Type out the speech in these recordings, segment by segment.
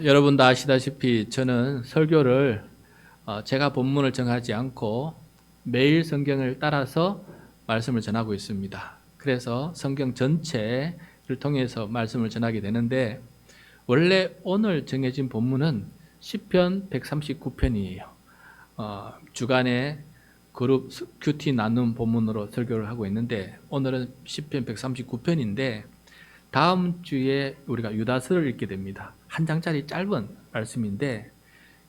여러분도 아시다시피 저는 설교를 제가 본문을 정하지 않고 매일 성경을 따라서 말씀을 전하고 있습니다. 그래서 성경 전체를 통해서 말씀을 전하게 되는데, 원래 오늘 정해진 본문은 시편 139편이에요. 주간에 그룹 큐티 나눔 본문으로 설교를 하고 있는데, 오늘은 시편 139편인데 다음 주에 우리가 유다서를 읽게 됩니다. 한 장짜리 짧은 말씀인데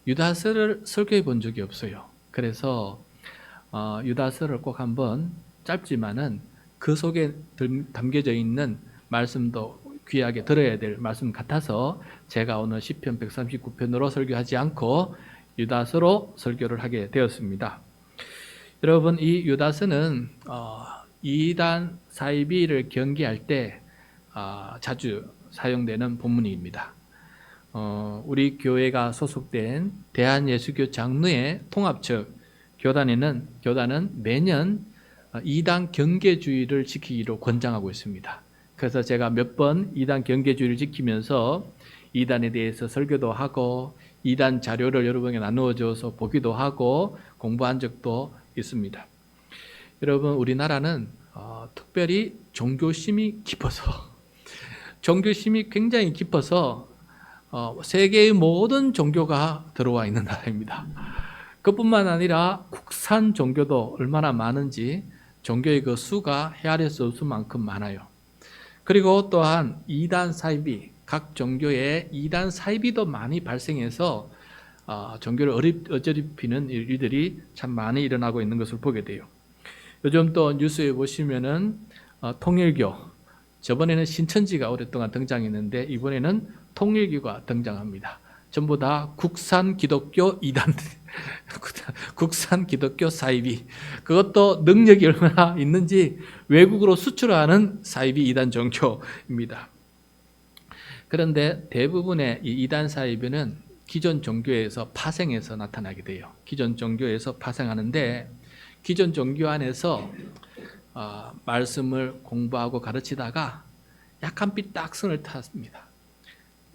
유다서를 설교해 본 적이 없어요. 그래서 유다서를 꼭 한번, 짧지만은 그 속에 담겨져 있는 말씀도 귀하게 들어야 될 말씀 같아서 제가 오늘 시편 139편으로 설교하지 않고 유다서로 설교를 하게 되었습니다. 여러분, 이 유다서는 이단 사이비를 경계할 때 자주 사용되는 본문입니다. 우리 교회가 소속된 대한예수교 장로회 통합측 교단은 매년 이단 경계주의를 지키기로 권장하고 있습니다. 그래서 제가 몇 번 이단 경계주의를 지키면서 이단에 대해서 설교도 하고 이단 자료를 여러분에게 나누어 줘서 보기도 하고 공부한 적도 있습니다. 여러분, 우리나라는 특별히 종교심이 굉장히 깊어서 세계의 모든 종교가 들어와 있는 나라입니다. 그뿐만 아니라 국산 종교도 얼마나 많은지 종교의 그 수가 헤아릴 수 없을 만큼 많아요. 그리고 또한 이단 사이비, 각 종교에 이단 사이비도 많이 발생해서 종교를 어지럽히는 일들이 참 많이 일어나고 있는 것을 보게 돼요. 요즘 또 뉴스에 보시면은 통일교, 저번에는 신천지가 오랫동안 등장했는데 이번에는 통일교가 등장합니다. 전부 다 국산 기독교 이단, 국산 기독교 사이비, 그것도 능력이 얼마나 있는지 외국으로 수출하는 사이비 이단 종교입니다. 그런데 대부분의 이 이단 사이비는 기존 종교에서 파생해서 나타나게 돼요. 기존 종교에서 파생하는데, 기존 종교 안에서 말씀을 공부하고 가르치다가 약한 삐딱선을 탔습니다.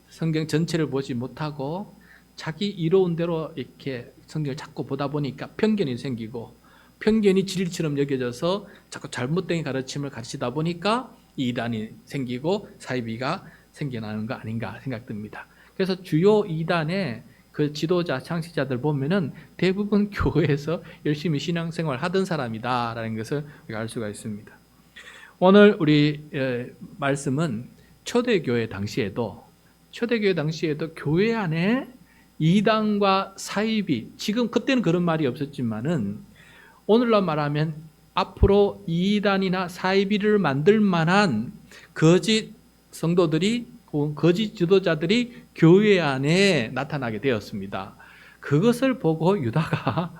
성경 전체를 보지 못하고 자기 이로운 대로 이렇게 성경을 자꾸 보다 보니까 편견이 생기고, 편견이 진리처럼 여겨져서 자꾸 잘못된 가르침을 가르치다 보니까 이단이 생기고 사이비가 생겨나는 거 아닌가 생각됩니다. 그래서 주요 이단의 그 지도자, 창시자들 보면은 대부분 교회에서 열심히 신앙생활 하던 사람이다라는 것을 우리가 알 수가 있습니다. 오늘 우리 말씀은 초대교회 당시에도 교회 안에 이단과 사이비, 지금 그때는 그런 말이 없었지만은 오늘날 말하면 앞으로 이단이나 사이비를 만들 만한 거짓 성도들이, 거짓 지도자들이 교회 안에 나타나게 되었습니다. 그것을 보고 유다가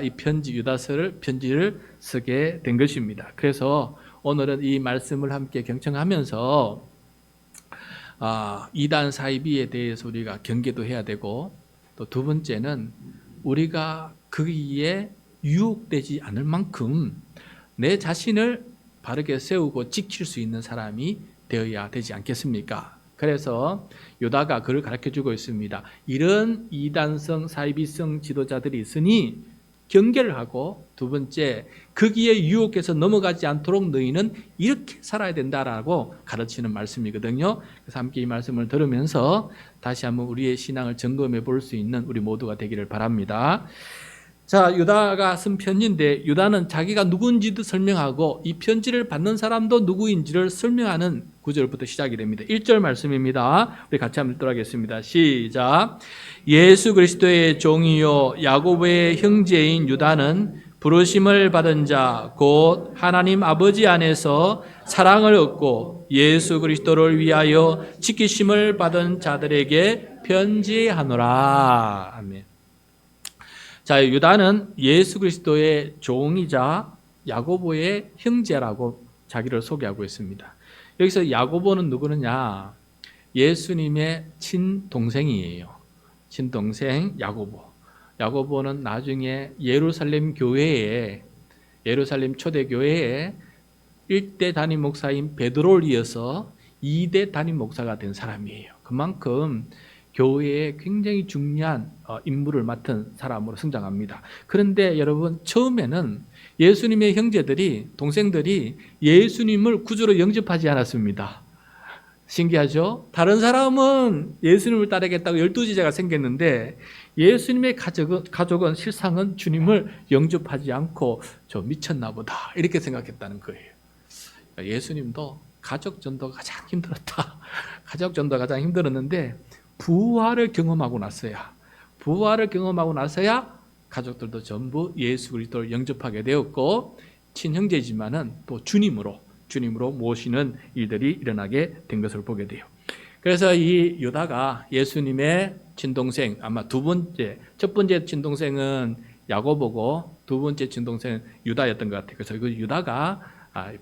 이 편지를 쓰게 된 것입니다. 그래서 오늘은 이 말씀을 함께 경청하면서 이단 사이비에 대해서 우리가 경계도 해야 되고, 또 두 번째는 우리가 거기에 유혹되지 않을 만큼 내 자신을 바르게 세우고 지킬 수 있는 사람이 되어야 되지 않겠습니까? 그래서 유다가 그를 가르쳐주고 있습니다. 이런 이단성, 사이비성 지도자들이 있으니 경계를 하고, 두 번째, 거기에 유혹해서 넘어가지 않도록 너희는 이렇게 살아야 된다라고 가르치는 말씀이거든요. 그래서 함께 이 말씀을 들으면서 다시 한번 우리의 신앙을 점검해 볼 수 있는 우리 모두가 되기를 바랍니다. 자, 유다가 쓴 편지인데, 유다는 자기가 누구인지도 설명하고 이 편지를 받는 사람도 누구인지를 설명하는 구절부터 시작이 됩니다. 1절 말씀입니다. 우리 같이 한번 읽도록 하겠습니다. 시작. 예수 그리스도의 종이요 야고보의 형제인 유다는 부르심을 받은 자 곧 하나님 아버지 안에서 사랑을 얻고 예수 그리스도를 위하여 지키심을 받은 자들에게 편지하노라. 아멘. 자, 유다는 예수 그리스도의 종이자 야고보의 형제라고 자기를 소개하고 있습니다. 여기서 야고보는 누구느냐? 예수님의 친동생이에요. 친동생 야고보. 야고보는 나중에 예루살렘 초대교회에 1대 담임 목사인 베드로를 이어서 2대 담임 목사가 된 사람이에요. 그만큼 교회에 굉장히 중요한 임무를 맡은 사람으로 성장합니다. 그런데 여러분, 처음에는 예수님의 형제들이, 동생들이 예수님을 구주로 영접하지 않았습니다. 신기하죠? 다른 사람은 예수님을 따르겠다고 12제자가 생겼는데 예수님의 가족은 실상은 주님을 영접하지 않고 저 미쳤나 보다 이렇게 생각했다는 거예요. 예수님도 가족 전도가 가장 힘들었다. 가족 전도가 가장 힘들었는데 부활을 경험하고 나서야 가족들도 전부 예수 그리스도를 영접하게 되었고 친형제지만은 또 주님으로 모시는 일들이 일어나게 된 것을 보게 돼요. 그래서 이 유다가 예수님의 친동생, 아마 첫 번째 친동생은 야고보고 두 번째 친동생은 유다였던 것 같아요. 그래서 그 유다가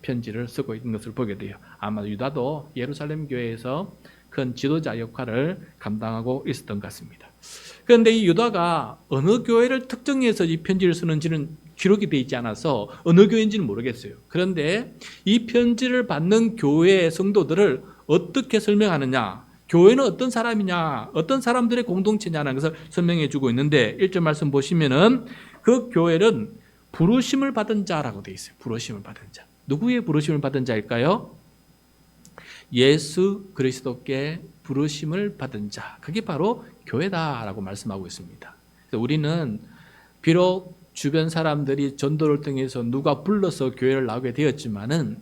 편지를 쓰고 있는 것을 보게 돼요. 아마 유다도 예루살렘 교회에서 큰 지도자 역할을 감당하고 있었던 것 같습니다. 그런데 이 유다가 어느 교회를 특정해서 이 편지를 쓰는지는 기록이 되어 있지 않아서 어느 교회인지는 모르겠어요. 그런데 이 편지를 받는 교회의 성도들을 어떻게 설명하느냐, 교회는 어떤 사람이냐, 어떤 사람들의 공동체냐는 것을 설명해 주고 있는데 1절 말씀 보시면은 그 교회는 부르심을 받은 자라고 되어 있어요. 부르심을 받은 자. 누구의 부르심을 받은 자일까요? 예수 그리스도께 부르심을 받은 자. 그게 바로 교회다라고 말씀하고 있습니다. 그래서 우리는 비록 주변 사람들이 전도를 통해서 누가 불러서 교회를 나오게 되었지만은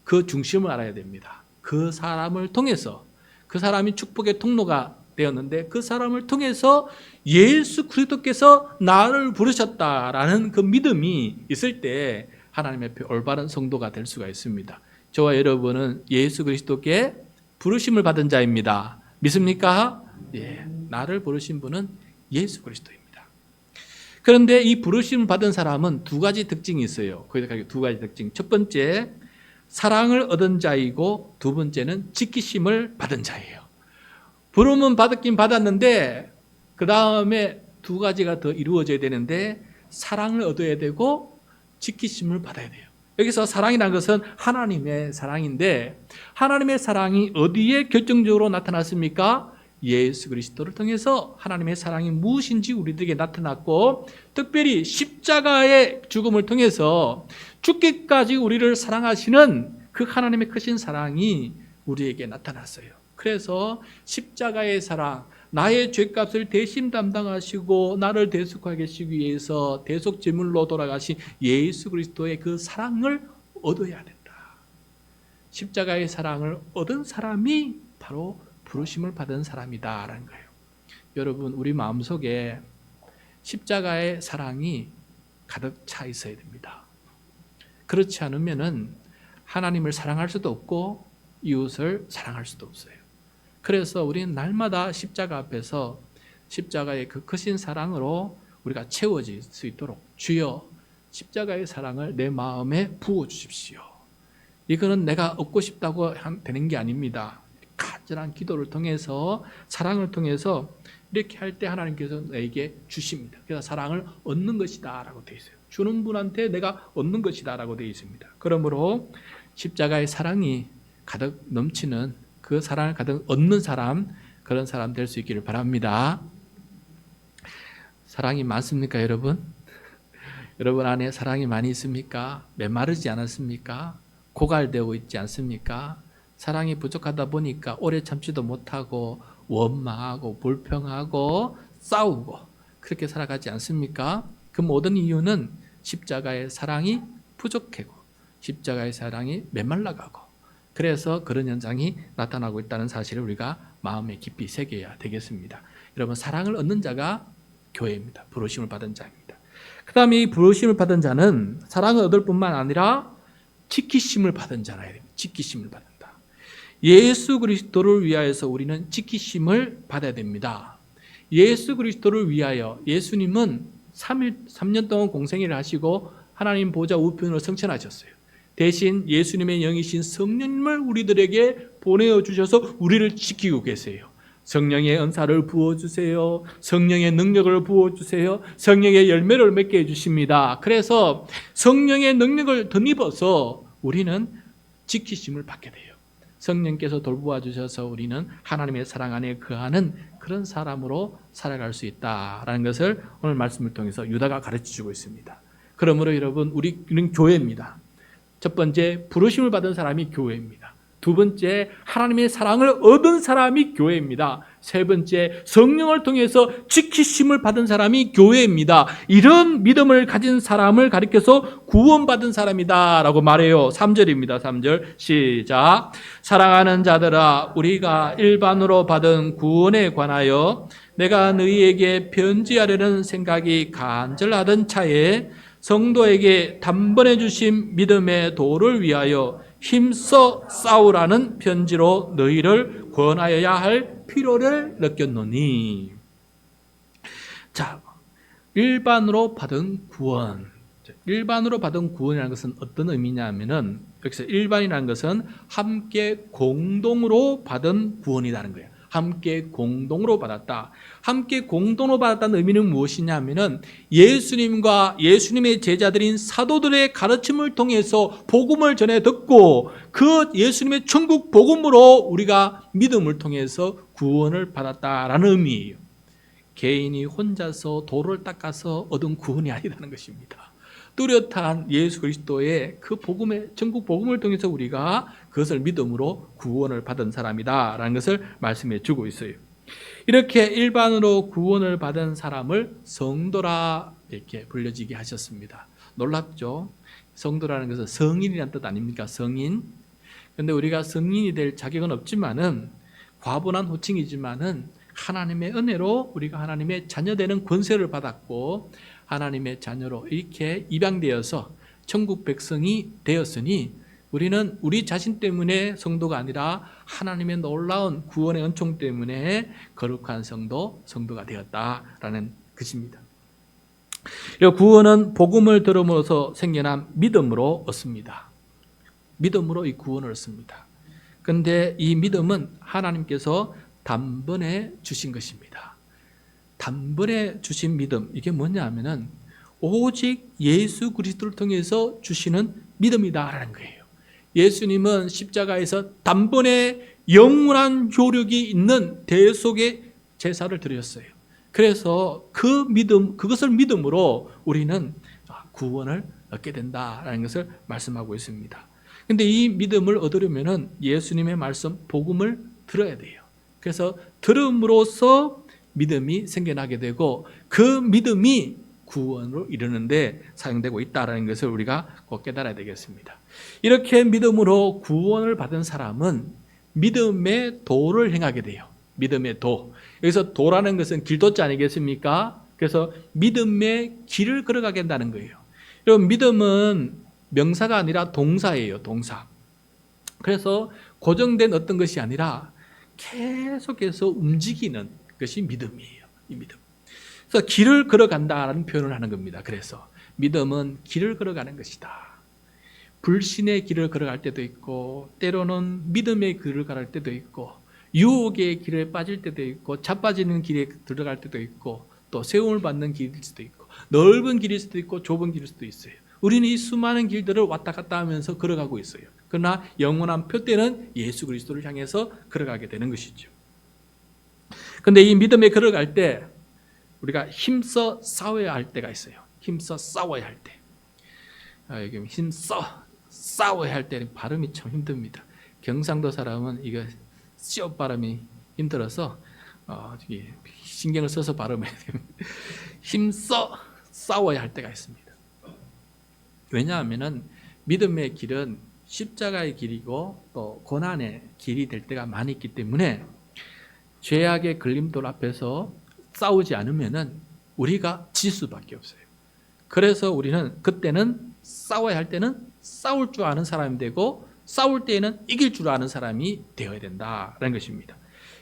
그 중심을 알아야 됩니다. 그 사람을 통해서, 그 사람이 축복의 통로가 되었는데 그 사람을 통해서 예수 그리스도께서 나를 부르셨다라는 그 믿음이 있을 때 하나님 앞에 올바른 성도가 될 수가 있습니다. 저와 여러분은 예수 그리스도께 부르심을 받은 자입니다. 믿습니까? 예, 나를 부르신 분은 예수 그리스도입니다. 그런데 이 부르심을 받은 사람은 두 가지 특징이 있어요. 거기서 두 가지 특징. 첫 번째, 사랑을 얻은 자이고 두 번째는 지키심을 받은 자예요. 부름은 받았긴 받았는데 그 다음에 두 가지가 더 이루어져야 되는데 사랑을 얻어야 되고 지키심을 받아야 돼요. 여기서 사랑이라는 것은 하나님의 사랑인데 하나님의 사랑이 어디에 결정적으로 나타났습니까? 예수 그리스도를 통해서 하나님의 사랑이 무엇인지 우리들에게 나타났고 특별히 십자가의 죽음을 통해서 죽기까지 우리를 사랑하시는 그 하나님의 크신 사랑이 우리에게 나타났어요. 그래서 십자가의 사랑, 나의 죄값을 대신 담당하시고 나를 대속하게 하시기 위해서 대속 제물로 돌아가신 예수 그리스도의 그 사랑을 얻어야 된다. 십자가의 사랑을 얻은 사람이 바로 부르심을 받은 사람이다라는 거예요. 여러분, 우리 마음속에 십자가의 사랑이 가득 차 있어야 됩니다. 그렇지 않으면은 하나님을 사랑할 수도 없고 이웃을 사랑할 수도 없어요. 그래서 우리는 날마다 십자가 앞에서 십자가의 그 크신 사랑으로 우리가 채워질 수 있도록 주여 십자가의 사랑을 내 마음에 부어주십시오. 이거는 내가 얻고 싶다고 되는 게 아닙니다. 간절한 기도를 통해서 사랑을 통해서 이렇게 할 때 하나님께서 내게 주십니다. 그래서 사랑을 얻는 것이다 라고 되어 있어요. 주는 분한테 내가 얻는 것이다 라고 되어 있습니다. 그러므로 십자가의 사랑이 가득 넘치는 그 사랑을 가득 얻는 사람, 그런 사람 될 수 있기를 바랍니다. 사랑이 많습니까, 여러분? 여러분 안에 사랑이 많이 있습니까? 메마르지 않았습니까? 고갈되어 있지 않습니까? 사랑이 부족하다 보니까 오래 참지도 못하고 원망하고 불평하고 싸우고 그렇게 살아가지 않습니까? 그 모든 이유는 십자가의 사랑이 부족하고 십자가의 사랑이 메말라가고 그래서 그런 현상이 나타나고 있다는 사실을 우리가 마음에 깊이 새겨야 되겠습니다. 여러분, 사랑을 얻는 자가 교회입니다. 부르심을 받은 자입니다. 그 다음에 이 부르심을 받은 자는 사랑을 얻을 뿐만 아니라 지키심을 받은 자라야 됩니다. 지키심을 받는다. 예수 그리스도를 위하여서 우리는 지키심을 받아야 됩니다. 예수 그리스도를 위하여 예수님은 3년 동안 공생애를 하시고 하나님 보좌 우편으로 승천하셨어요. 대신 예수님의 영이신 성령님을 우리들에게 보내주셔서 우리를 지키고 계세요. 성령의 은사를 부어주세요. 성령의 능력을 부어주세요. 성령의 열매를 맺게 해주십니다. 그래서 성령의 능력을 덧입어서 우리는 지키심을 받게 돼요. 성령께서 돌보아 주셔서 우리는 하나님의 사랑 안에 거하는 그런 사람으로 살아갈 수 있다라는 것을 오늘 말씀을 통해서 유다가 가르쳐주고 있습니다. 그러므로 여러분, 우리는 교회입니다. 첫 번째, 부르심을 받은 사람이 교회입니다. 두 번째, 하나님의 사랑을 얻은 사람이 교회입니다. 세 번째, 성령을 통해서 지키심을 받은 사람이 교회입니다. 이런 믿음을 가진 사람을 가리켜서 구원받은 사람이다 라고 말해요. 3절입니다. 3절 시작. 사랑하는 자들아, 우리가 일반으로 받은 구원에 관하여 내가 너희에게 편지하려는 생각이 간절하던 차에 성도에게 단번에 주신 믿음의 도를 위하여 힘써 싸우라는 편지로 너희를 권하여야 할 필요를 느꼈노니. 자, 일반으로 받은 구원. 일반으로 받은 구원이라는 것은 어떤 의미냐면은, 여기서 일반이라는 것은 함께 공동으로 받은 구원이라는 거예요. 함께 공동으로 받았다. 함께 공동으로 받았다는 의미는 무엇이냐면은 예수님과 예수님의 제자들인 사도들의 가르침을 통해서 복음을 전해 듣고 그 예수님의 천국 복음으로 우리가 믿음을 통해서 구원을 받았다라는 의미예요. 개인이 혼자서 도를 닦아서 얻은 구원이 아니라는 것입니다. 뚜렷한 예수 그리스도의 그 복음의 천국 복음을 통해서 우리가 그것을 믿음으로 구원을 받은 사람이다라는 것을 말씀해 주고 있어요. 이렇게 일반으로 구원을 받은 사람을 성도라 이렇게 불려지게 하셨습니다. 놀랍죠? 성도라는 것은 성인이라는 뜻 아닙니까? 성인. 그런데 우리가 성인이 될 자격은 없지만은 과분한 호칭이지만은 하나님의 은혜로 우리가 하나님의 자녀되는 권세를 받았고 하나님의 자녀로 이렇게 입양되어서 천국 백성이 되었으니 우리는 우리 자신 때문에 성도가 아니라 하나님의 놀라운 구원의 은총 때문에 거룩한 성도가 되었다라는 것입니다. 구원은 복음을 들음으로써 생겨난 믿음으로 얻습니다. 믿음으로 이 구원을 얻습니다. 그런데 이 믿음은 하나님께서 단번에 주신 것입니다. 단번에 주신 믿음, 이게 뭐냐 하면은 오직 예수 그리스도를 통해서 주시는 믿음이다라는 거예요. 예수님은 십자가에서 단번에 영원한 효력이 있는 대속의 제사를 드렸어요. 그래서 그 믿음, 그것을 믿음으로 우리는 구원을 얻게 된다라는 것을 말씀하고 있습니다. 근데 이 믿음을 얻으려면은 예수님의 말씀, 복음을 들어야 돼요. 그래서 들음으로써 믿음이 생겨나게 되고 그 믿음이 구원으로 이르는데 사용되고 있다는 것을 우리가 꼭 깨달아야 되겠습니다. 이렇게 믿음으로 구원을 받은 사람은 믿음의 도를 행하게 돼요. 믿음의 도. 여기서 도라는 것은 길도자 아니겠습니까? 그래서 믿음의 길을 걸어가게 한다는 거예요. 여러분, 믿음은 명사가 아니라 동사예요. 동사. 그래서 고정된 어떤 것이 아니라 계속해서 움직이는 것이 믿음이에요. 이 믿음. 그래서 길을 걸어간다라는 표현을 하는 겁니다. 그래서 믿음은 길을 걸어가는 것이다. 불신의 길을 걸어갈 때도 있고 때로는 믿음의 길을 걸어갈 때도 있고 유혹의 길에 빠질 때도 있고 자빠지는 길에 들어갈 때도 있고 또 세움을 받는 길일 수도 있고 넓은 길일 수도 있고 좁은 길일 수도 있어요. 우리는 이 수많은 길들을 왔다 갔다 하면서 걸어가고 있어요. 그러나 영원한 표대는 예수 그리스도를 향해서 걸어가게 되는 것이죠. 그런데 이 믿음에 걸어갈 때 우리가 힘써 싸워야 할 때가 있어요. 힘써 싸워야 할 때. 여기 힘써 싸워야 할 때는 발음이 참 힘듭니다. 경상도 사람은 이거 시옷 발음이 힘들어서 신경을 써서 발음해야 됩니다. 힘써 싸워야 할 때가 있습니다. 왜냐하면은 믿음의 길은 십자가의 길이고 또 고난의 길이 될 때가 많이 있기 때문에 죄악의 걸림돌 앞에서 싸우지 않으면은 우리가 질 수밖에 없어요. 그래서 우리는 그때는 싸워야 할 때는 싸울 줄 아는 사람이 되고 싸울 때에는 이길 줄 아는 사람이 되어야 된다라는 것입니다.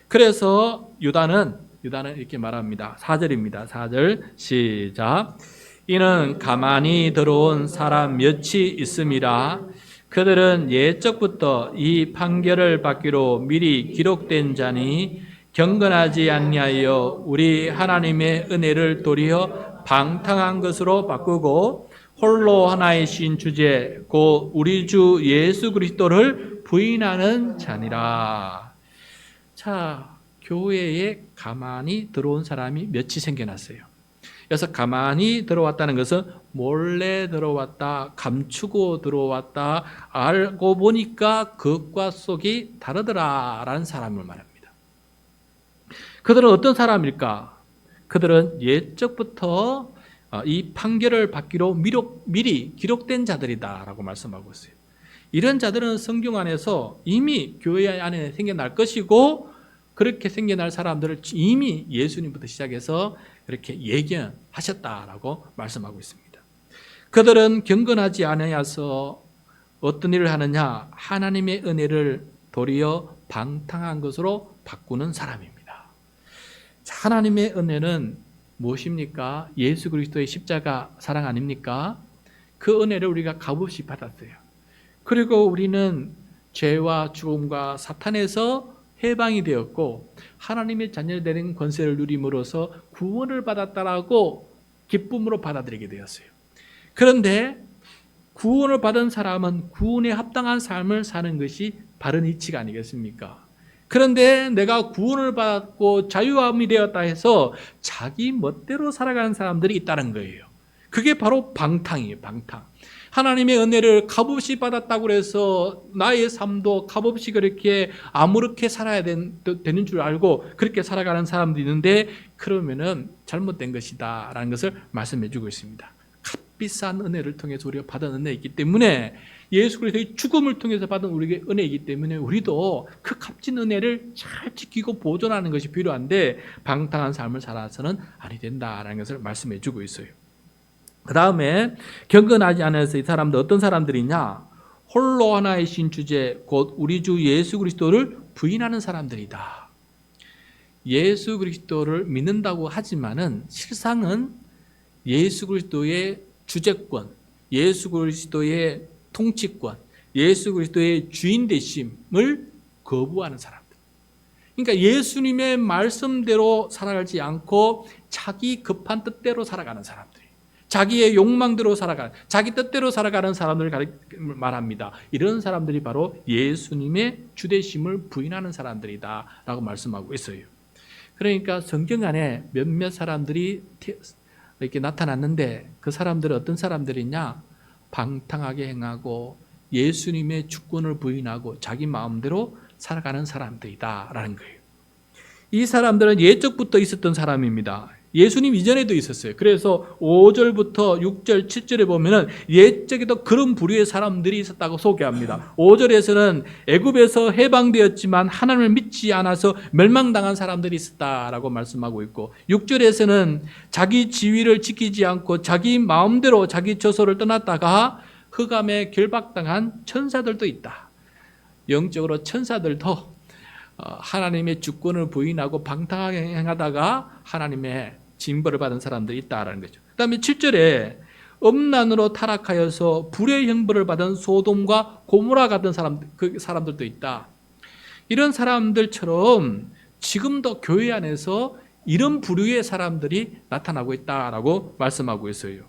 그래서 유다는 이렇게 말합니다. 4절입니다. 4절 시작. 이는 가만히 들어온 사람 몇이 있음이라. 그들은 옛적부터 이 판결을 받기로 미리 기록된 자니 경건하지 아니하여 우리 하나님의 은혜를 도리어 방탕한 것으로 바꾸고 홀로 하나이신 주제 곧 우리 주 예수 그리스도를 부인하는 자니라. 자, 교회에 가만히 들어온 사람이 몇이 생겨났어요. 그래서 가만히 들어왔다는 것은 몰래 들어왔다, 감추고 들어왔다, 알고 보니까 그것과 속이 다르더라라는 사람을 말합니다. 그들은 어떤 사람일까? 그들은 옛적부터 이 판결을 받기로 미리 기록된 자들이다라고 말씀하고 있어요. 이런 자들은 성경 안에서 이미 교회 안에 생겨날 것이고, 그렇게 생겨날 사람들을 이미 예수님부터 시작해서 이렇게 예견하셨다라고 말씀하고 있습니다. 그들은 경건하지 않아서 어떤 일을 하느냐? 하나님의 은혜를 도리어 방탕한 것으로 바꾸는 사람입니다. 하나님의 은혜는 무엇입니까? 예수 그리스도의 십자가 사랑 아닙니까? 그 은혜를 우리가 값없이 받았어요. 그리고 우리는 죄와 죽음과 사탄에서 해방이 되었고 하나님의 자녀 되는 권세를 누림으로써 구원을 받았다라고 기쁨으로 받아들이게 되었어요. 그런데 구원을 받은 사람은 구원에 합당한 삶을 사는 것이 바른 이치가 아니겠습니까? 그런데 내가 구원을 받고 자유함이 되었다 해서 자기 멋대로 살아가는 사람들이 있다는 거예요. 그게 바로 방탕이에요. 방탕. 하나님의 은혜를 값없이 받았다고 해서 나의 삶도 값없이 그렇게 아무렇게 살아야 되는 줄 알고 그렇게 살아가는 사람도 있는데, 그러면은 잘못된 것이다 라는 것을 말씀해 주고 있습니다. 값비싼 은혜를 통해서 우리가 받은 은혜이기 때문에, 예수 그리스도의 죽음을 통해서 받은 우리에게 은혜이기 때문에 우리도 그 값진 은혜를 잘 지키고 보존하는 것이 필요한데, 방탕한 삶을 살아서는 아니 된다라는 것을 말씀해 주고 있어요. 그 다음에 경건하지 않아서 이 사람들 어떤 사람들이냐? 홀로 하나이신 주제 곧 우리 주 예수 그리스도를 부인하는 사람들이다. 예수 그리스도를 믿는다고 하지만은 실상은 예수 그리스도의 주재권, 예수 그리스도의 통치권, 예수 그리스도의 주인 되심을 거부하는 사람들. 그러니까 예수님의 말씀대로 살아가지 않고 자기 급한 뜻대로 살아가는 사람들. 자기의 욕망대로 살아가는, 자기 뜻대로 살아가는 사람들을 말합니다. 이런 사람들이 바로 예수님의 주되심을 부인하는 사람들이다 라고 말씀하고 있어요. 그러니까 성경 안에 몇몇 사람들이 이렇게 나타났는데, 그 사람들은 어떤 사람들이냐? 방탕하게 행하고 예수님의 주권을 부인하고 자기 마음대로 살아가는 사람들이다 라는 거예요. 이 사람들은 옛적부터 있었던 사람입니다. 예수님 이전에도 있었어요. 그래서 5절부터 6절, 7절에 보면은 옛적에도 그런 부류의 사람들이 있었다고 소개합니다. 5절에서는 애굽에서 해방되었지만 하나님을 믿지 않아서 멸망당한 사람들이 있었다라고 말씀하고 있고, 6절에서는 자기 지위를 지키지 않고 자기 마음대로 자기 처소를 떠났다가 흑암에 결박당한 천사들도 있다. 영적으로 천사들도 하나님의 주권을 부인하고 방탕하게 행하다가 하나님의 징벌을 받은 사람들이 있다라는 거죠. 그 다음에 7절에 음란으로 타락하여서 불의 형벌을 받은 소돔과 고모라 같은 그 사람들도 있다. 이런 사람들처럼 지금도 교회 안에서 이런 부류의 사람들이 나타나고 있다라고 말씀하고 있어요.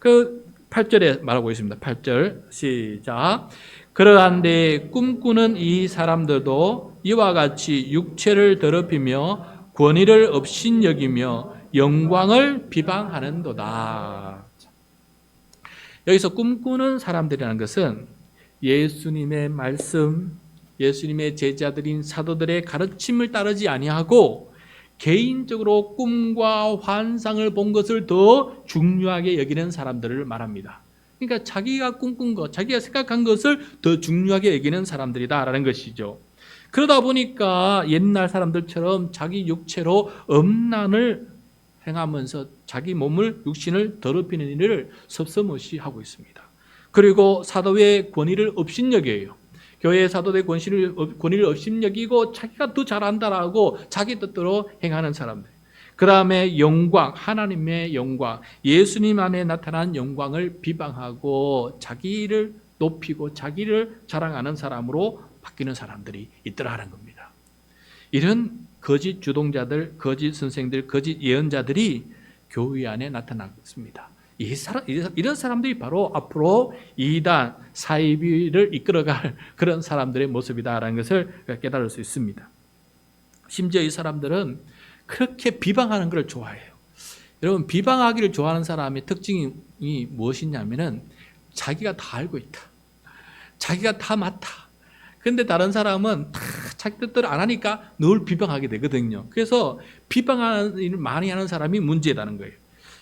그 8절에 말하고 있습니다. 8절 시작. 그러한데 꿈꾸는 이 사람들도 이와 같이 육체를 더럽히며 권위를 업신여기며 영광을 비방하는도다. 여기서 꿈꾸는 사람들이라는 것은 예수님의 말씀, 예수님의 제자들인 사도들의 가르침을 따르지 아니하고 개인적으로 꿈과 환상을 본 것을 더 중요하게 여기는 사람들을 말합니다. 그러니까 자기가 꿈꾼 것, 자기가 생각한 것을 더 중요하게 여기는 사람들이다라는 것이죠. 그러다 보니까 옛날 사람들처럼 자기 육체로 음란을 행하면서 자기 몸을, 육신을 더럽히는 일을 섭섭없이 하고 있습니다. 그리고 사도의 권위를 업신여겨요. 교회의 사도의 권위를 업신여기고 자기가 더 잘한다라고 자기 뜻대로 행하는 사람들. 그 다음에 영광, 하나님의 영광, 예수님 안에 나타난 영광을 비방하고 자기를 높이고 자기를 자랑하는 사람으로 바뀌는 사람들이 있더라는 겁니다. 이런 거짓 주동자들, 거짓 선생들, 거짓 예언자들이 교회 안에 나타났습니다. 이런 사람들이 바로 앞으로 이단, 사이비를 이끌어갈 그런 사람들의 모습이다라는 것을 깨달을 수 있습니다. 심지어 이 사람들은 그렇게 비방하는 걸 좋아해요. 여러분, 비방하기를 좋아하는 사람의 특징이 무엇이냐면은 자기가 다 알고 있다. 자기가 다 맞다. 근데 다른 사람은 다 자기 뜻대로 안 하니까 늘 비방하게 되거든요. 그래서 비방하는 일을 많이 하는 사람이 문제다는 거예요.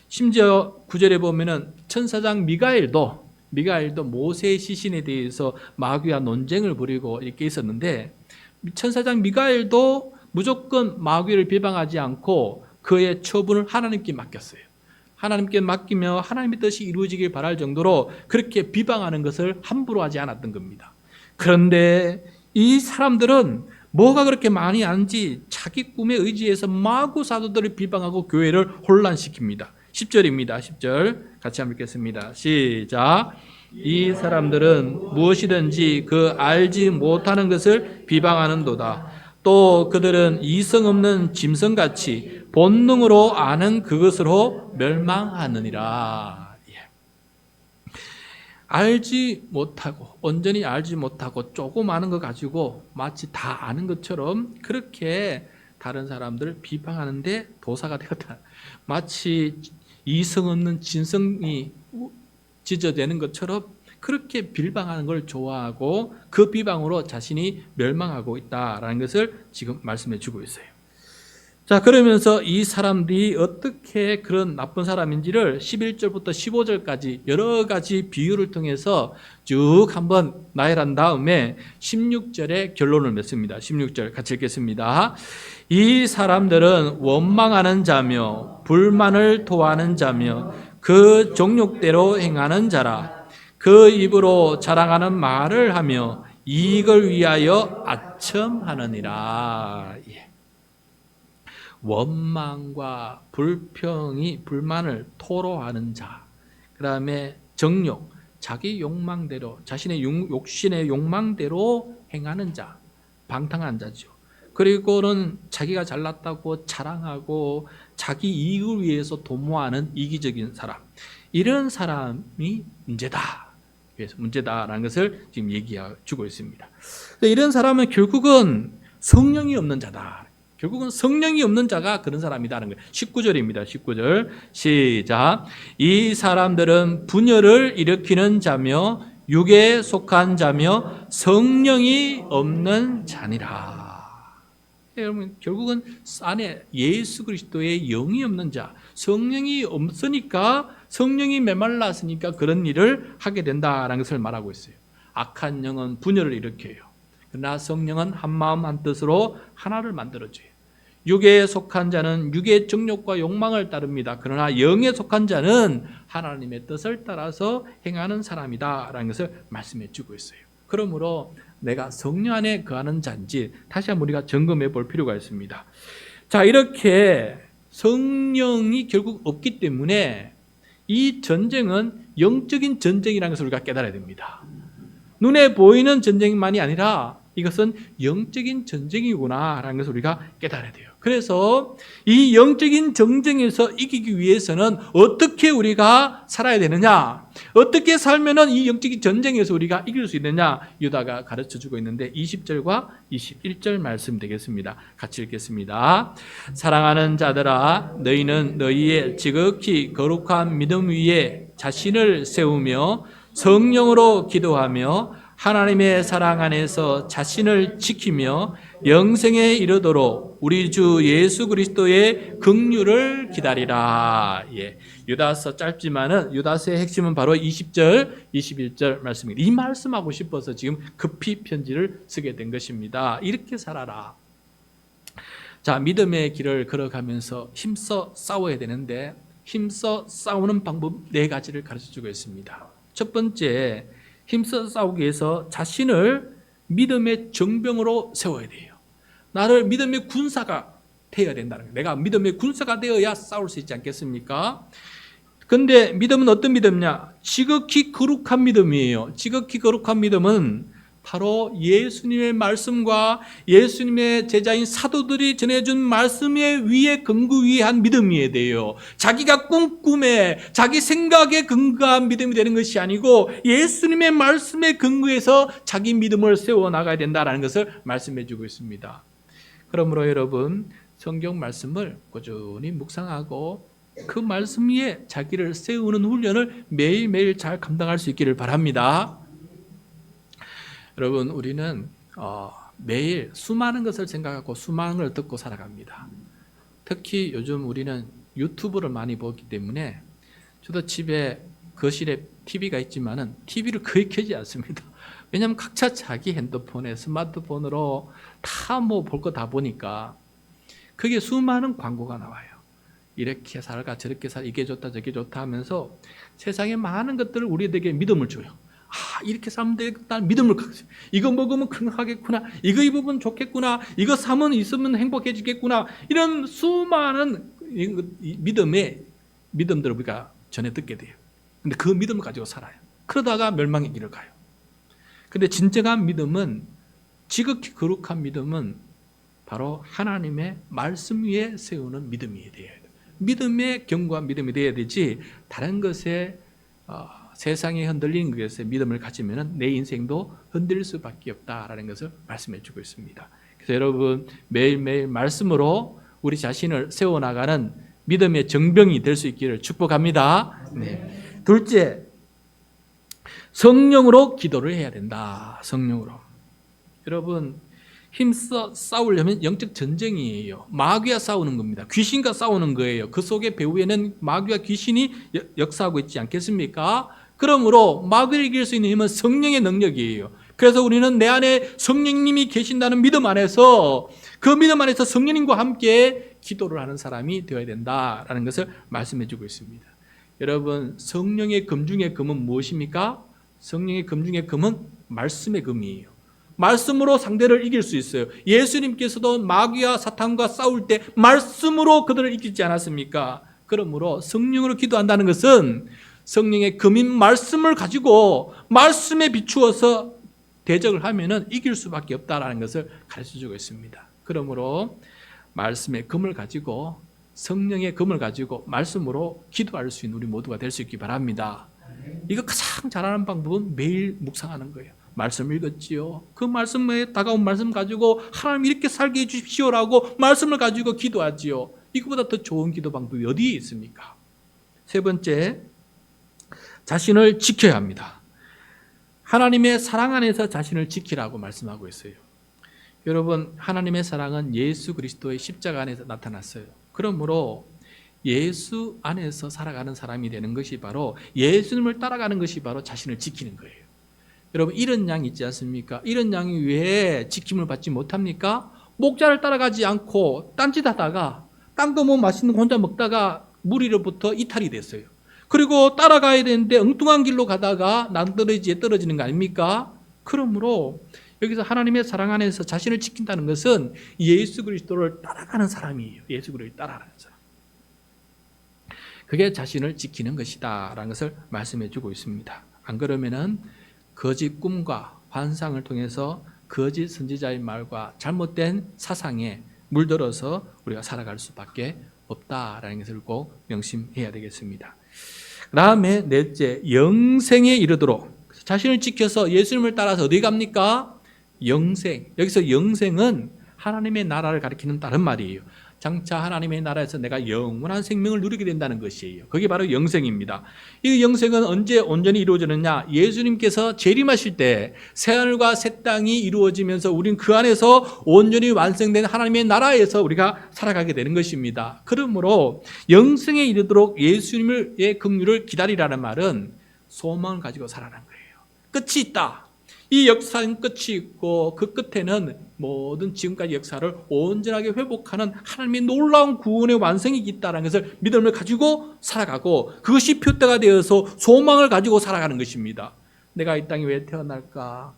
심지어 9절에 보면은 천사장 미가엘도 모세의 시신에 대해서 마귀와 논쟁을 벌이고 이렇게 있었는데, 천사장 미가엘도 무조건 마귀를 비방하지 않고 그의 처분을 하나님께 맡겼어요. 하나님께 맡기며 하나님의 뜻이 이루어지길 바랄 정도로 그렇게 비방하는 것을 함부로 하지 않았던 겁니다. 그런데 이 사람들은 뭐가 그렇게 많이 아는지 자기 꿈에 의지해서 마구 사도들을 비방하고 교회를 혼란시킵니다. 10절입니다. 10절 같이 한번 읽겠습니다. 시작. 이 사람들은 무엇이든지 그 알지 못하는 것을 비방하는도다. 또 그들은 이성 없는 짐승같이 본능으로 아는 그것으로 멸망하느니라. 알지 못하고, 온전히 알지 못하고 조금 아는 것 가지고 마치 다 아는 것처럼 그렇게 다른 사람들을 비방하는데 도사가 되었다. 마치 이성 없는 짐승이 지저대는 것처럼 그렇게 비방하는 걸 좋아하고 그 비방으로 자신이 멸망하고 있다라는 것을 지금 말씀해 주고 있어요. 자, 그러면서 이 사람들이 어떻게 그런 나쁜 사람인지를 11절부터 15절까지 여러 가지 비유를 통해서 쭉 한번 나열한 다음에 16절에 결론을 맺습니다. 16절 같이 읽겠습니다. 이 사람들은 원망하는 자며 불만을 토하는 자며 그 정욕대로 행하는 자라. 그 입으로 자랑하는 말을 하며 이익을 위하여 아첨하느니라. 원망과 불만을 토로하는 자, 그 다음에 정욕, 자기 욕망대로, 자신의 욕심의 욕망대로 행하는 자, 방탕한 자죠. 그리고는 자기가 잘났다고 자랑하고 자기 이익을 위해서 도모하는 이기적인 사람, 이런 사람이 문제다. 그래서 문제다라는 것을 지금 얘기해 주고 있습니다. 이런 사람은 결국은 성령이 없는 자다. 결국은 성령이 없는 자가 그런 사람이다는 거예요. 19절입니다. 19절 시작. 이 사람들은 분열을 일으키는 자며 육에 속한 자며 성령이 없는 자니라. 여러분, 결국은 안에 예수 그리스도의 영이 없는 자, 성령이 없으니까, 성령이 메말랐으니까 그런 일을 하게 된다라는 것을 말하고 있어요. 악한 영은 분열을 일으켜요. 그러나 성령은 한 마음 한 뜻으로 하나를 만들어줘요. 육에 속한 자는 육의 정욕과 욕망을 따릅니다. 그러나 영에 속한 자는 하나님의 뜻을 따라서 행하는 사람이다라는 것을 말씀해 주고 있어요. 그러므로 내가 성령 안에 거하는 자인지 다시 한번 우리가 점검해 볼 필요가 있습니다. 자, 이렇게 성령이 결국 없기 때문에 이 전쟁은 영적인 전쟁이라는 것을 우리가 깨달아야 됩니다. 눈에 보이는 전쟁만이 아니라 이것은 영적인 전쟁이구나라는 것을 우리가 깨달아야 돼요. 그래서 이 영적인 전쟁에서 이기기 위해서는 어떻게 우리가 살아야 되느냐, 어떻게 살면은 이 영적인 전쟁에서 우리가 이길 수 있느냐, 유다가 가르쳐주고 있는데 20절과 21절 말씀 되겠습니다. 같이 읽겠습니다. 사랑하는 자들아, 너희는 너희의 지극히 거룩한 믿음 위에 자신을 세우며 성령으로 기도하며 하나님의 사랑 안에서 자신을 지키며 영생에 이르도록 우리 주 예수 그리스도의 긍휼을 기다리라. 유다서 짧지만은 유다서의 핵심은 바로 20절, 21절 말씀입니다. 이 말씀하고 싶어서 지금 급히 편지를 쓰게 된 것입니다. 이렇게 살아라. 자, 믿음의 길을 걸어가면서 힘써 싸워야 되는데 힘써 싸우는 방법 4가지를 가르쳐주고 있습니다. 첫 번째, 힘써 싸우기 위해서 자신을 믿음의 정병으로 세워야 돼요. 나를 믿음의 군사가 되어야 된다는 거예요. 내가 믿음의 군사가 되어야 싸울 수 있지 않겠습니까? 근데 믿음은 어떤 믿음이냐? 지극히 거룩한 믿음이에요. 지극히 거룩한 믿음은 바로 예수님의 말씀과 예수님의 제자인 사도들이 전해준 말씀에 위에 근거한 믿음이어야 돼요. 자기가 꿈꿈에 자기 생각에 근거한 믿음이 되는 것이 아니고 예수님의 말씀에 근거해서 자기 믿음을 세워나가야 된다는 것을 말씀해 주고 있습니다. 그러므로 여러분, 성경 말씀을 꾸준히 묵상하고 그 말씀 위에 자기를 세우는 훈련을 매일매일 잘 감당할 수 있기를 바랍니다. 여러분, 우리는 매일 수많은 것을 생각하고 수많은 걸 듣고 살아갑니다. 특히 요즘 우리는 유튜브를 많이 보기 때문에, 저도 집에 거실에 TV가 있지만은 TV를 거의 켜지 않습니다. 왜냐하면 각자 자기 핸드폰에 스마트폰으로 다 뭐 볼 거 다 보니까 그게 수많은 광고가 나와요. 이렇게 살아가 저렇게 살아, 이게 좋다 저게 좋다 하면서 세상의 많은 것들을 우리에게 믿음을 줘요. 이렇게 살면 되겠다, 믿음을 갖죠. 이거 먹으면 건강하겠구나, 이거 입으면 좋겠구나, 이거 사면 있으면 행복해지겠구나, 이런 수많은 믿음들을 우리가 전해 듣게 돼요. 근데 그 믿음을 가지고 살아요. 그러다가 멸망의 길을 가요. 근데 진정한 믿음은, 지극히 거룩한 믿음은 바로 하나님의 말씀 위에 세우는 믿음이 돼야 돼요. 믿음의 견고한 믿음이 돼야 되지, 다른 것에 세상에 흔들리는 것에 믿음을 가지면 내 인생도 흔들릴 수밖에 없다라는 것을 말씀해 주고 있습니다. 그래서 여러분, 매일매일 말씀으로 우리 자신을 세워나가는 믿음의 정병이 될 수 있기를 축복합니다. 네. 둘째, 성령으로 기도를 해야 된다. 성령으로. 여러분, 힘써 싸우려면 영적 전쟁이에요. 마귀와 싸우는 겁니다. 귀신과 싸우는 거예요. 그 속에 배후에는 마귀와 귀신이 역사하고 있지 않겠습니까? 그러므로 마귀를 이길 수 있는 힘은 성령의 능력이에요. 그래서 우리는 내 안에 성령님이 계신다는 믿음 안에서, 그 믿음 안에서 성령님과 함께 기도를 하는 사람이 되어야 된다라는 것을 말씀해 주고 있습니다. 여러분, 성령의 금 중의 금은 무엇입니까? 성령의 금 중의 금은 말씀의 금이에요. 말씀으로 상대를 이길 수 있어요. 예수님께서도 마귀와 사탄과 싸울 때 말씀으로 그들을 이기지 않았습니까? 그러므로 성령으로 기도한다는 것은 성령의 금인 말씀을 가지고 말씀에 비추어서 대적을 하면은 이길 수밖에 없다라는 것을 가르쳐주고 있습니다. 그러므로 말씀의 금을 가지고, 성령의 금을 가지고 말씀으로 기도할 수 있는 우리 모두가 될 수 있기 바랍니다. 이거 가장 잘하는 방법은 매일 묵상하는 거예요. 말씀 읽었지요. 그 말씀에 다가온 말씀 가지고 하나님 이렇게 살게 해주십시오라고 말씀을 가지고 기도하지요. 이거보다 더 좋은 기도 방법이 어디에 있습니까? 세 번째, 자신을 지켜야 합니다. 하나님의 사랑 안에서 자신을 지키라고 말씀하고 있어요. 여러분, 하나님의 사랑은 예수 그리스도의 십자가 안에서 나타났어요. 그러므로 예수 안에서 살아가는 사람이 되는 것이 바로, 예수님을 따라가는 것이 바로 자신을 지키는 거예요. 여러분, 이런 양 있지 않습니까? 이런 양이 왜 지킴을 받지 못합니까? 목자를 따라가지 않고 딴짓하다가, 딴 거 뭐 맛있는 거 혼자 먹다가 무리로부터 이탈이 됐어요. 그리고 따라가야 되는데 엉뚱한 길로 가다가 낭떠러지에 떨어지는 거 아닙니까? 그러므로 여기서 하나님의 사랑 안에서 자신을 지킨다는 것은 예수 그리스도를 따라가는 사람이에요. 예수 그리스도를 따라가는 사람. 그게 자신을 지키는 것이다 라는 것을 말씀해 주고 있습니다. 안 그러면은 거짓 꿈과 환상을 통해서 거짓 선지자의 말과 잘못된 사상에 물들어서 우리가 살아갈 수밖에 없다라는 것을 꼭 명심해야 되겠습니다. 그 다음에 넷째, 영생에 이르도록. 자신을 지켜서 예수님을 따라서 어디 갑니까? 영생. 여기서 영생은 하나님의 나라를 가리키는 다른 말이에요. 장차 하나님의 나라에서 내가 영원한 생명을 누리게 된다는 것이에요. 그게 바로 영생입니다. 이 영생은 언제 온전히 이루어지느냐? 예수님께서 재림하실 때 새하늘과 새 땅이 이루어지면서 우린 그 안에서 온전히 완성된 하나님의 나라에서 우리가 살아가게 되는 것입니다. 그러므로 영생에 이르도록 예수님의 긍휼을 기다리라는 말은 소망을 가지고 살아가는 거예요. 끝이 있다. 이 역사는 끝이 있고 그 끝에는 모든 지금까지 역사를 온전하게 회복하는 하나님의 놀라운 구원의 완성이 있다는 것을 믿음을 가지고 살아가고, 그것이 표대가 되어서 소망을 가지고 살아가는 것입니다. 내가 이 땅에 왜 태어날까?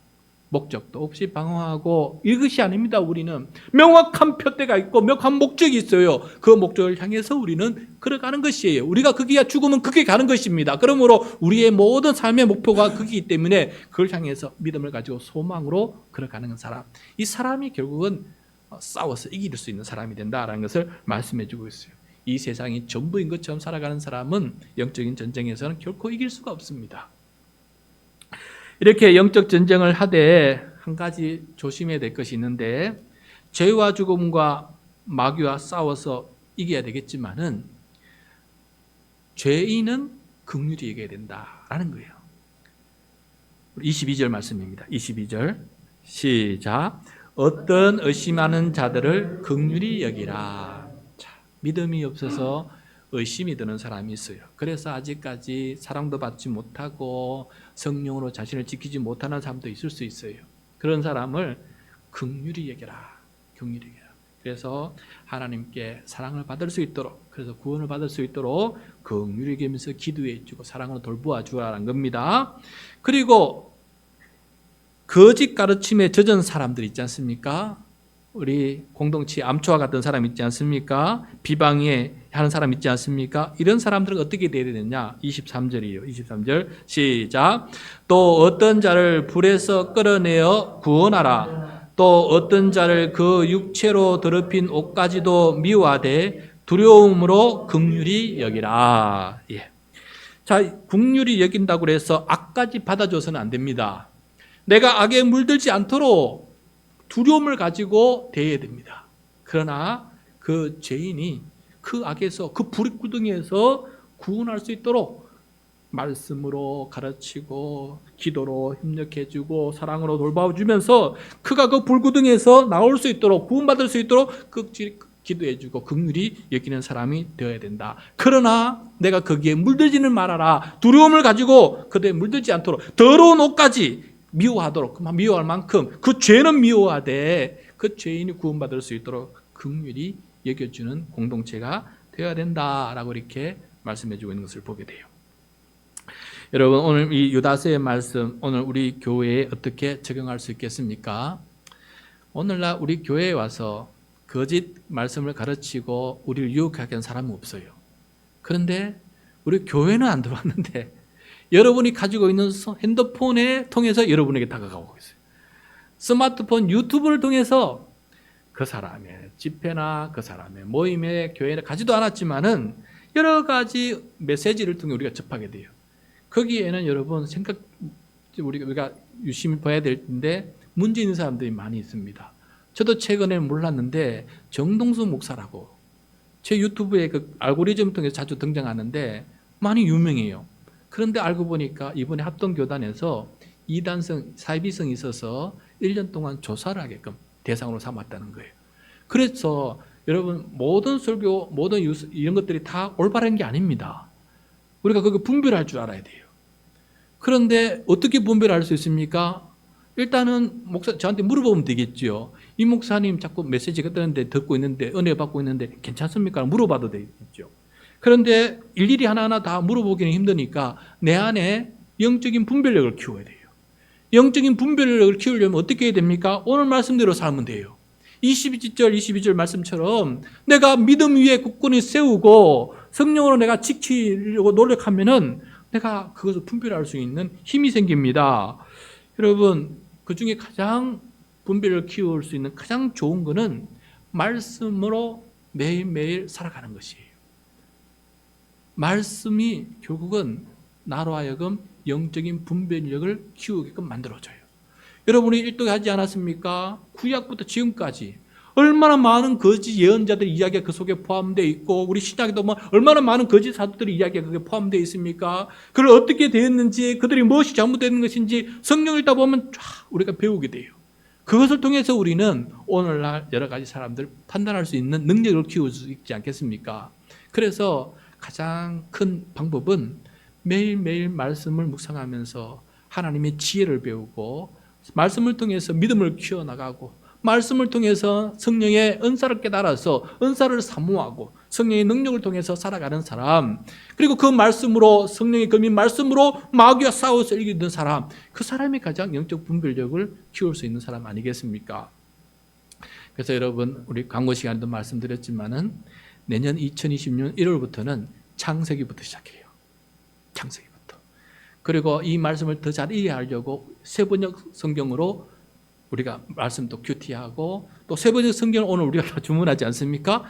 목적도 없이 방황하고 이것이 아닙니다. 우리는 명확한 표대가 있고 명확한 목적이 있어요. 그 목적을 향해서 우리는 걸어가는 것이에요. 우리가 거기에 죽으면 그게 가는 것입니다. 그러므로 우리의 모든 삶의 목표가 거기이기 때문에 그걸 향해서 믿음을 가지고 소망으로 걸어가는 사람, 이 사람이 결국은 싸워서 이길 수 있는 사람이 된다라는 것을 말씀해 주고 있어요. 이 세상이 전부인 것처럼 살아가는 사람은 영적인 전쟁에서는 결코 이길 수가 없습니다. 이렇게 영적 전쟁을 하되 한 가지 조심해야 될 것이 있는데, 죄와 죽음과 마귀와 싸워서 이겨야 되겠지만은 죄인은 긍휼히 여겨야 된다라는 거예요. 22절 말씀입니다. 22절 시작. 어떤 의심하는 자들을 긍휼히 여기라. 자, 믿음이 없어서 의심이 드는 사람이 있어요. 그래서 아직까지 사랑도 받지 못하고 성령으로 자신을 지키지 못하는 사람도 있을 수 있어요. 그런 사람을 긍휼히 여겨라. 긍휼히 여겨라. 그래서 하나님께 사랑을 받을 수 있도록, 그래서 구원을 받을 수 있도록 긍휼히 여기면서 기도해 주고 사랑으로 돌보아 주라는 겁니다. 그리고 거짓 가르침에 젖은 사람들 있지 않습니까? 우리 공동체 암초와 같은 사람 있지 않습니까? 비방에 하는 사람 있지 않습니까? 이런 사람들은 어떻게 돼야 되느냐? 23절이에요. 23절 시작. 또 어떤 자를 불에서 끌어내어 구원하라. 또 어떤 자를 그 육체로 더럽힌 옷까지도 미워하되 두려움으로 긍휼히 여기라. 예. 자, 긍휼히 여긴다고 해서 악까지 받아줘서는 안 됩니다. 내가 악에 물들지 않도록 두려움을 가지고 대해야 됩니다. 그러나 그 죄인이 그 악에서, 그 불구덩이에서 구원할 수 있도록 말씀으로 가르치고 기도로 협력해주고 사랑으로 돌봐주면서 그가 그 불구덩이에서 나올 수 있도록, 구원받을 수 있도록 기도해주고 긍휼히 여기는 사람이 되어야 된다. 그러나 내가 거기에 물들지는 말아라. 두려움을 가지고 그대에 물들지 않도록 더러운 옷까지 미워하도록, 미워할 만큼 그 죄는 미워하되 그 죄인이 구원받을 수 있도록 긍휼히 여겨주는 공동체가 되어야 된다라고 이렇게 말씀해주고 있는 것을 보게 돼요. 여러분, 오늘 이 유다서의 말씀, 오늘 우리 교회에 어떻게 적용할 수 있겠습니까? 오늘날 우리 교회에 와서 거짓 말씀을 가르치고 우리를 유혹하게 한 사람은 없어요. 그런데 우리 교회는 안 들어왔는데 여러분이 가지고 있는 핸드폰에 통해서 여러분에게 다가가고 있어요. 스마트폰, 유튜브를 통해서 그 사람의 집회나 그 사람의 모임에 교회에 가지도 않았지만은 여러 가지 메시지를 통해 우리가 접하게 돼요. 거기에는 여러분 우리가 유심히 봐야 될 텐데 문제 있는 사람들이 많이 있습니다. 저도 최근에 몰랐는데 정동수 목사라고 제 유튜브에 그 알고리즘 통해서 자주 등장하는데 많이 유명해요. 그런데 알고 보니까 이번에 합동교단에서 이단성, 사이비성이 있어서 1년 동안 조사를 하게끔 대상으로 삼았다는 거예요. 그래서 여러분, 모든 설교, 모든 이런 것들이 다 올바른 게 아닙니다. 우리가 그거 분별할 줄 알아야 돼요. 그런데 어떻게 분별할 수 있습니까? 일단은 저한테 물어보면 되겠죠. 이 목사님 자꾸 메시지가 뜨는데 듣고 있는데 은혜 받고 있는데 괜찮습니까? 물어봐도 되겠죠. 그런데 일일이 하나하나 다 물어보기는 힘드니까 내 안에 영적인 분별력을 키워야 돼요. 영적인 분별력을 키우려면 어떻게 해야 됩니까? 오늘 말씀대로 살면 돼요. 22절 말씀처럼 내가 믿음 위에 굳건히 세우고 성령으로 내가 지키려고 노력하면은 내가 그것을 분별할 수 있는 힘이 생깁니다. 여러분, 그 중에 가장 분별을 키울 수 있는 가장 좋은 거는 말씀으로 매일매일 살아가는 것이에요. 말씀이 결국은 나로 하여금 영적인 분별력을 키우게끔 만들어줘요. 여러분이 일독하지 않았습니까? 구약부터 지금까지 얼마나 많은 거짓 예언자들 이야기가 그 속에 포함되어 있고 우리 신약에도 얼마나 많은 거짓 사도들의 이야기가 거기에 포함되어 있습니까? 그걸 어떻게 되었는지, 그들이 무엇이 잘못된 것인지 성경을 읽다 보면 쫙 우리가 배우게 돼요. 그것을 통해서 우리는 오늘날 여러 가지 사람들 판단할 수 있는 능력을 키울 수 있지 않겠습니까? 그래서 가장 큰 방법은 매일매일 말씀을 묵상하면서 하나님의 지혜를 배우고 말씀을 통해서 믿음을 키워나가고 말씀을 통해서 성령의 은사를 깨달아서 은사를 사모하고 성령의 능력을 통해서 살아가는 사람, 그리고 그 말씀으로, 성령의 금인 말씀으로 마귀와 싸워서 이기는 사람, 그 사람이 가장 영적 분별력을 키울 수 있는 사람 아니겠습니까? 그래서 여러분, 우리 광고 시간에도 말씀드렸지만은 내년 2020년 1월부터는 창세기부터 시작해요. 창세기부터. 그리고 이 말씀을 더 잘 이해하려고 세번역 성경으로 우리가 말씀도 큐티하고, 또 세번역 성경을 오늘 우리가 주문하지 않습니까?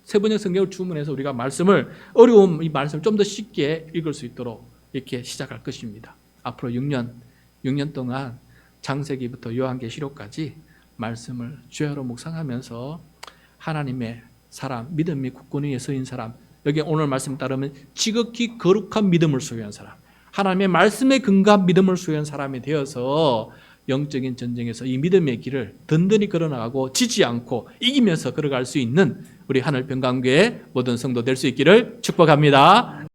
세번역 성경을 주문해서 우리가 말씀을, 어려운 이 말씀을 좀 더 쉽게 읽을 수 있도록 이렇게 시작할 것입니다. 앞으로 6년 동안 창세기부터 요한계시록까지 말씀을 주야로 묵상하면서 하나님의 사람, 믿음의 굳건 위에 서인 사람, 여기 오늘 말씀 따르면 지극히 거룩한 믿음을 소유한 사람, 하나님의 말씀에 근거한 믿음을 소유한 사람이 되어서 영적인 전쟁에서 이 믿음의 길을 든든히 걸어나가고 지지 않고 이기면서 걸어갈 수 있는 우리 하늘평강교회 모든 성도 될 수 있기를 축복합니다.